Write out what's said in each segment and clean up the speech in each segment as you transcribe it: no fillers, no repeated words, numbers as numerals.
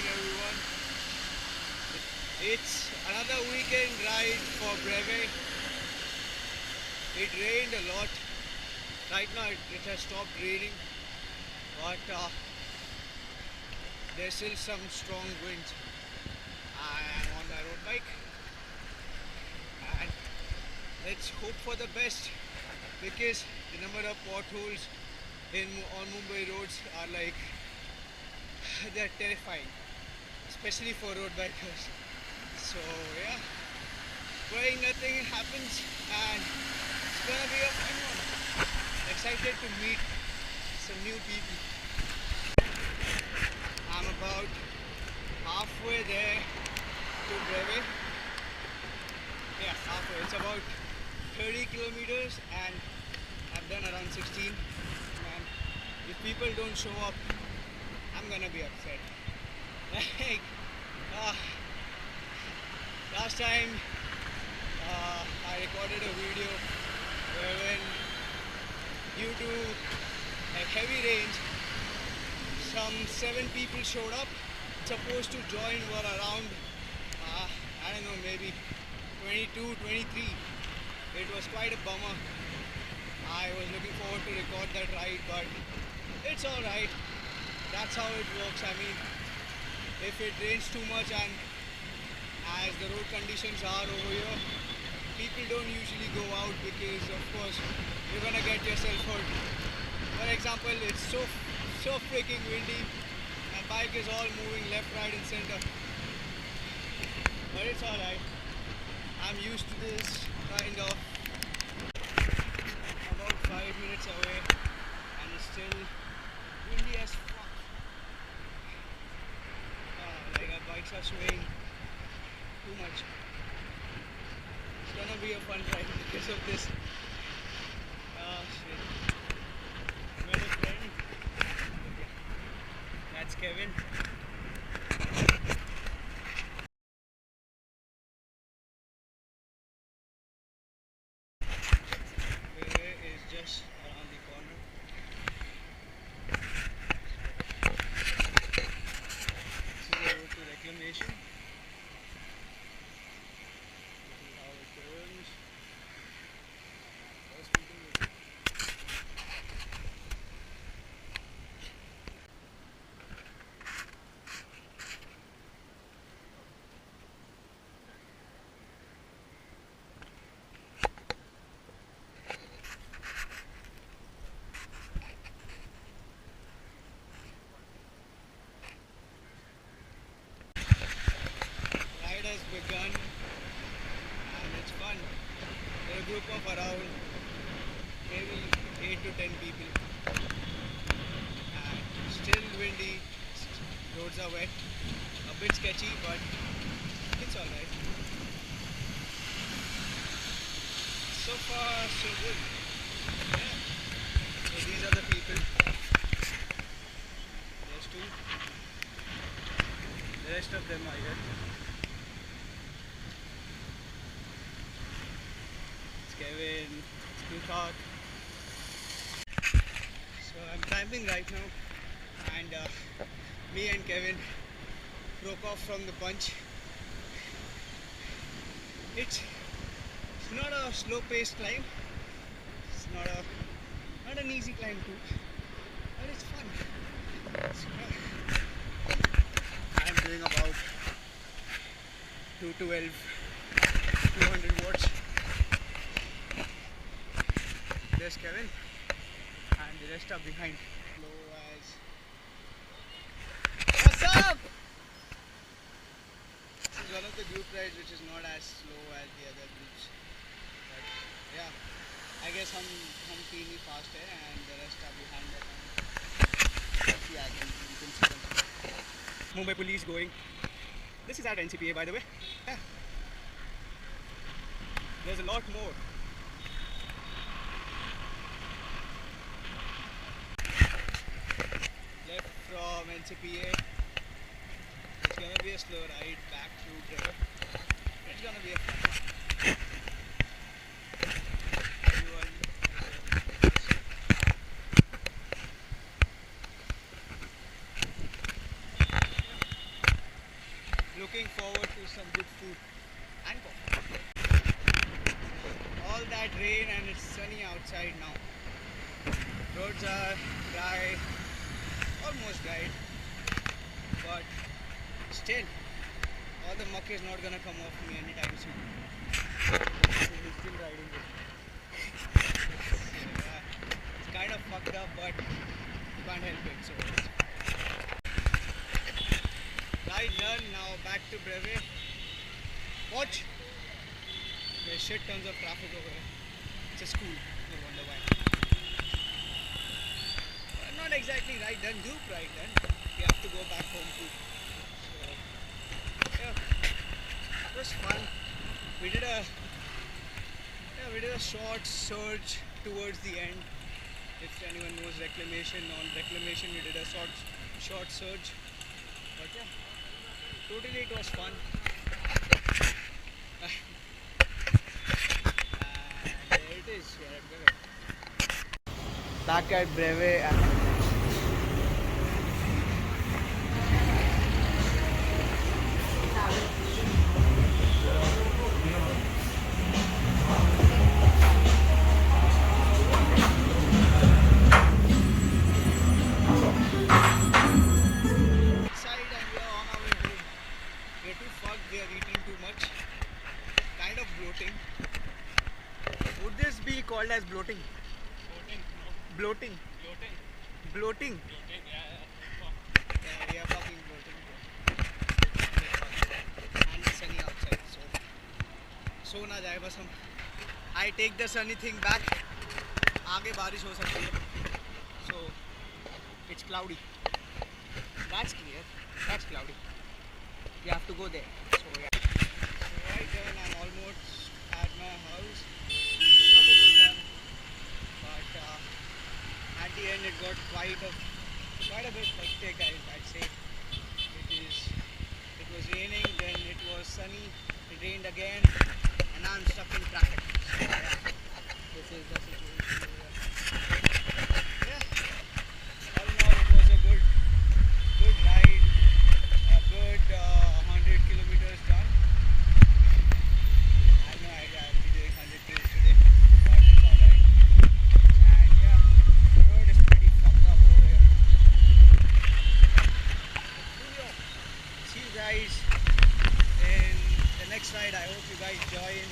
morning, everyone. It's another weekend ride for Breve. It rained a lot. Right now it has stopped raining, but there's still some strong winds. I am on my road bike, and let's hope for the best because the number of potholes on Mumbai roads are like they're terrifying, especially for road bikers. So yeah, praying nothing happens, and it's gonna be a fun one. Excited to meet some new people. I'm about halfway there to Breve. Yeah, halfway. It's about 30 kilometers, and I've done around 16. And if people don't show up, I'm gonna be upset. Like, last time I recorded a video wherein due to like heavy rains, some 7 people showed up. Supposed to join were around, I don't know, maybe 22, 23. It was quite a bummer. I was looking forward to record that ride, but it's alright. That's how it works. I mean, if it rains too much, and as the road conditions are over here, people don't usually go out because of course you're gonna get yourself hurt. For example, it's so freaking windy and bike is all moving left, right and center. But it's alright. I'm used to this kind of. About 5 minutes away and it's still windy as fuck. Like our bikes are swaying too much. It's gonna be a fun ride because of this. Shit. Met a friend. Okay. That's Kevin. Where is just around the corner. This is the road to Reclamation. How it turns. Ride has begun and it's fun. There are a group of around maybe 8 to 10 people and still windy, roads are wet, a bit sketchy but it's alright. So far so good. Yeah. So these are the people. There's 2. The rest of them are here. It's Kevin, it's Kuthak. So I'm climbing right now and me and Kevin broke off from the bunch. It's not a slow paced climb. It's not an easy climb too, but it's fun. I'm doing about 212, 200 watts. There's Kevin and the rest are behind. Slow as. What's up? This is one of the group rides which is not as slow as the other groups. But yeah, I guess hum teeny faster and the rest are behind that. Yeah, you can see them. Mumbai police going. This is at NCPA, by the way. Yeah. There's a lot more. Left from NCPA. It's gonna be a slow ride back through Breve. It's gonna be a fun. to some good food and coffee. All that rain and it's sunny outside now. Roads are dry, almost dried, but still, all the muck is not gonna come off me anytime soon. He's still riding it. It's kind of fucked up, but you can't help it. So, ride done. Now back to Breve. Watch. There's shit tons of traffic over here. It's a school. No wonder why. Not exactly ride done. Group ride done. We have to go back home too. So, yeah, it was fun. We did a short surge towards the end. If anyone knows reclamation, on reclamation we did a short surge. But yeah, totally it was fun. And there it is. We are at Breve. Back at Breve. We are eating too much, kind of bloating. Would this be called as bloating? Bloating. Bloating. Yeah, we are fucking bloating. And it's sunny outside, so ना जाए बस हम. I take the sunny thing back. आगे बारिश हो सकती है. So it's cloudy. That's clear. That's cloudy. You have to go there. So yeah. So right then I'm almost at my house. It was a good one. But at the end it got quite a bit hectic, I'd say. It was raining, then it was sunny, it rained again, and now I'm stuck in traffic. So yeah. This is the situation. Yeah. All in all it was a good ride. A good 100 kilometers done. I have no idea I'll be doing 100 km today, but it's alright. And yeah, the road is pretty fucked up over here. See you guys in the next ride. I hope you guys join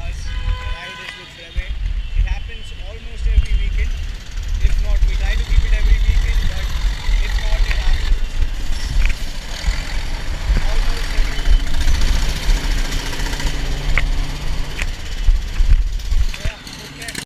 us. The ride is with Breve. It happens almost every weekend. If not, we try to keep it every weekend.